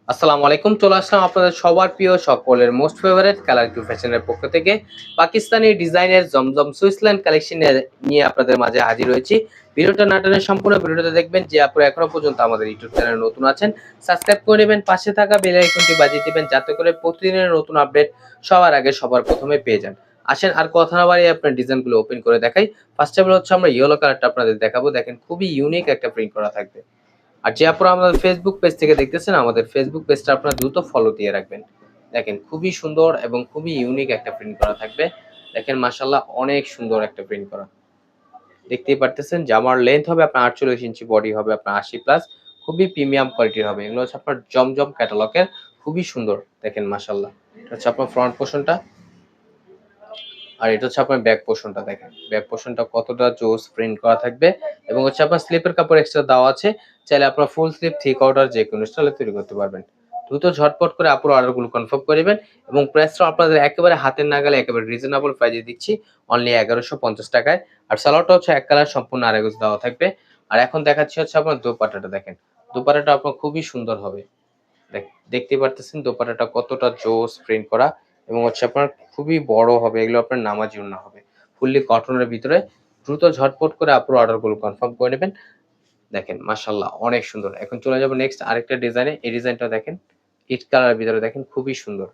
আসসালামু আলাইকুম। চলে আসলাম আপনাদের সবার প্রিয় সকলের মোস্ট ফেভারিট কালার কিউ ফ্যাশনের পক্ষ থেকে পাকিস্তানি ডিজাইনের জমজম সুইসল্যান্ড কালেকশন নিয়ে আপনাদের মাঝে হাজির হয়েছি। ভিডিওটা না টেনে সম্পূর্ণ ভিডিওটা দেখবেন। যে আপনারা এখনো পর্যন্ত আমাদের ইউটিউব চ্যানেলে নতুন আছেন, সাবস্ক্রাইব করে নেবেন, পাশে থাকা বেল আইকনটি বাজিয়ে দিবেন যাতে করে প্রতিদিনের নতুন আপডেট সবার আগে সবার প্রথমে পেয়ে যান। আসেন আর কথা না বাড়িয়ে আপনার ডিজাইনগুলো ওপেন করে দেখাই। ফার্স্ট অফ অল হচ্ছে আমরা ইয়েলো কালারটা আপনাদের দেখাবো। দেখেন খুবই ইউনিক একটা প্রিন্ট করা থাকবে। আর যে আপনারা আমাদের ফেসবুক পেজ থেকে দেখতেছেন, আমাদের ফেসবুক পেজটা আপনারা দ্রুত ফলো দিয়ে রাখবেন। দেখেন খুবই সুন্দর এবং খুবই ইউনিক একটা প্রিন্ট করা থাকবে। দেখেন মাশাআল্লাহ অনেক সুন্দর একটা প্রিন্ট করা। দেখতেই পারতেছেন জামার লেন্থ হবে আপনার 48 ইঞ্চি, বডি হবে আপনার 80 প্লাস। খুবই প্রিমিয়াম কোয়ালিটির হবে। এগুলো হচ্ছে আপনার জমজম ক্যাটালগের, খুবই সুন্দর। দেখেন মাশাআল্লাহ। এটা হচ্ছে আপনার ফ্রন্ট পোরশনটা। আর এটা হচ্ছে আপনার ব্যাক পোরশনটা। দেখেন ব্যাক পোরশনটা কতটা জোস প্রিন্ট করা থাকবে এবং হচ্ছে আপনার স্লিপের কাপড় এক্সট্রা দেওয়া আছে। চাইলে আপনার ফুল স্লিপ থ্রি কোয়ার্টার যে কোনো স্টাইলে তৈরি করতে পারবেন। দ্রুত ঝটপট করে আপুর অর্ডারগুলো কনফার্ম করে নেবেন এবং প্রাইসটা আপনাদের একেবারে হাতের নাগালে একেবারে রিজনেবল প্রাইসে দিচ্ছি, অনলি 1150 টাকায়। আর সালোয়ারটা হচ্ছে এক কালার সম্পূর্ণ আড়াই গজ দেওয়া থাকবে। আর এখন দেখাচ্ছি হচ্ছে আপনার দোপাট্টাটা। দেখেন দোপাট্টাটা আপনার খুবই সুন্দর হবে। দেখতেই পারতেছেন দোপাট্টাটা কতটা জোস প্রিন্ট করা এবং হচ্ছে আপনার খুবই বড় হবে। এগুলো আপনার নামাজি ওড়না হবে, ফুললি কটনের ভিতরে। দ্রুত ঝটপট করে আপনার অর্ডারগুলো কনফার্ম করে নেবেন। দেখেন মাশাআল্লাহ অনেক সুন্দর। এখন চলে যাব নেক্সট আরেকটা ডিজাইনে। এই ডিজাইনটা দেখেন ইট কালারের ভিতরে, দেখেন খুবই সুন্দর।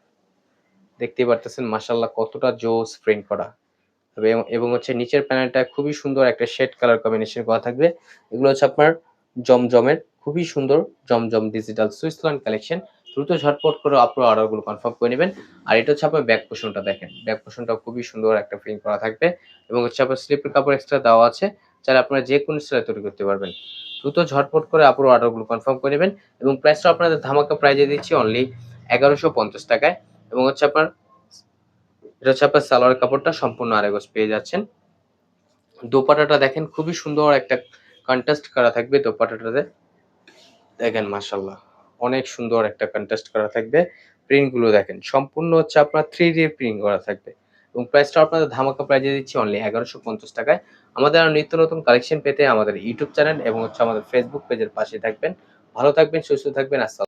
দেখতেই পারতেছেন মাশাআল্লাহ কতটা জোস প্রিন্ট করা হবে এবং হচ্ছে নিচের প্যানেলটা খুবই সুন্দর একটা শেড কালার কম্বিনেশন করা থাকবে। এগুলো হচ্ছে আপনার জমজমের খুবই সুন্দর জমজম ডিজিটাল সুইসল্যান্ড কালেকশন। দ্রুত ঝটপট করে আপনার অর্ডারগুলো কনফার্ম করে নেবেন। আর এটা হচ্ছে আপনার ব্যাক পোর্শনটা। দেখেন ব্যাক পোর্শনটা খুবই সুন্দর একটা প্রিন্ট করা থাকবে এবং হচ্ছে আপনার স্লিপের কাপড় এক্সট্রা দেওয়া আছে। চাইলে আপনারা যে কোনো স্টাইলে তৈরি করতে পারবেন। দ্রুত ঝটপট করে আপনার অর্ডারগুলো কনফার্ম করে নেবেন এবং প্রাইসটা আপনাদের ধামাকা প্রাইজে দিচ্ছি অনলি 1150 টাকায়। এবং হচ্ছে আপনার এটা হচ্ছে আপনার সালোয়ার কাপড়টা সম্পূর্ণ আড়াই গজ পেয়ে যাচ্ছেন। দোপাট্টাটা দেখেন খুবই সুন্দর একটা কন্ট্রাস্ট করা থাকবে দোপাট্টাটাতে। দেখেন মাশাআল্লাহ অনেক সুন্দর একটা কন্ট্রাস্ট করা থাকবে। প্রিন্ট গুলো দেখেন সম্পূর্ণ হচ্ছে আপনার 3D প্রিন্ট করা থাকবে এবং প্রাইসটা আপনাদের ধামাকা প্রাইজে দিচ্ছি অনলি 1150 টাকায়। আমাদের আরো নিত্য নতুন কালেকশন পেতে আমাদের ইউটিউব চ্যানেল এবং হচ্ছে আমাদের ফেসবুক পেজের পাশে থাকবেন। ভালো থাকবেন, সুস্থ থাকবেন। আসসালাম।